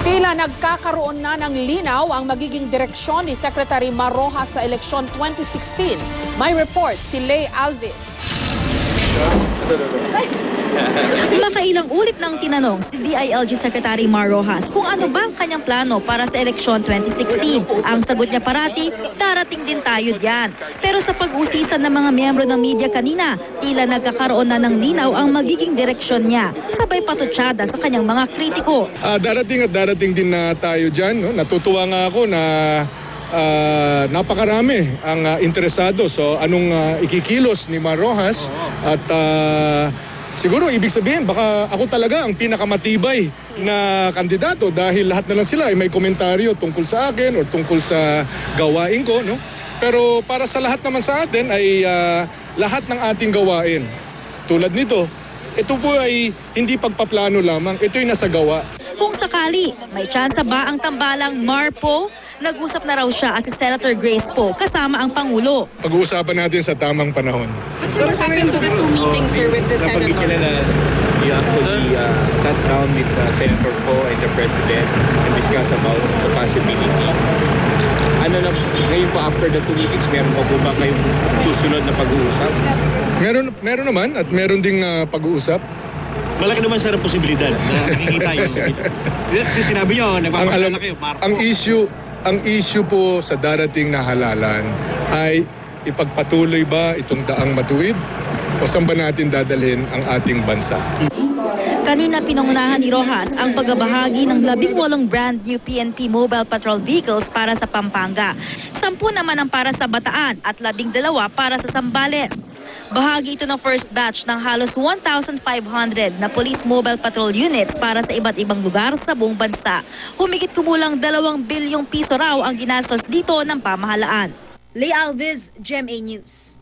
Tila nagkakaroon na ng linaw ang magiging direksyon ni Secretary Mar Rojas sa eleksyon 2016. May report si Lay Alves. Makailang ulit nang tinanong si DILG Secretary Mar Rojas kung ano ba ang kanyang plano para sa eleksyon 2016. Ang sagot niya parati, darating din tayo diyan. Pero sa pag-usisan ng mga miyembro ng media kanina, tila nagkakaroon na ng linaw ang magiging direksyon niya. Sabay patutsada sa kanyang mga kritiko. Darating din na tayo diyan. No? Natutuwa nga ako na napakarami ang interesado. So anong ikikilos ni Mar Rojas at siguro ibig sabihin baka ako talaga ang pinakamatibay na kandidato dahil lahat na lang sila ay may komentaryo tungkol sa akin o tungkol sa gawain ko, no? Pero para sa lahat naman sa atin ay lahat ng ating gawain tulad nito, ito po ay hindi pagpaplano lamang, ito ay nasa gawa. Kung sakali, may tsansa ba ang tambalang Marpo? Nag-usap na raw siya at si Senator Grace Poe kasama ang Pangulo. Pag-uusapan natin sa tamang panahon. Sir, what happened to the two meetings here with the Senator? You actually sat down with Senator Poe and the President and discuss about the possibility. Ano na, ngayon po after the two meetings, meron pa po ba kayong susunod na pag-uusap? Meron naman at meron ding pag-uusap. Malaki naman sir ang posibilidad na nakikita yun. Kasi sinabi nyo, nagpapagdala kayo, Marco. Ang issue po sa darating na halalan ay ipagpatuloy ba itong daang matuwid o saan ba natin dadalhin ang ating bansa? Kanina pinangunahan ni Rojas ang pagbabahagi ng 18 brand new PNP Mobile Patrol Vehicles para sa Pampanga. 10 naman ang para sa Bataan at 12 para sa Zambales. Bahagi ito ng first batch ng halos 1,500 na Police Mobile Patrol Units para sa iba't ibang lugar sa buong bansa. Humigit kumulang 2 bilyong piso raw ang ginastos dito ng pamahalaan. Lay Alves, GMA News.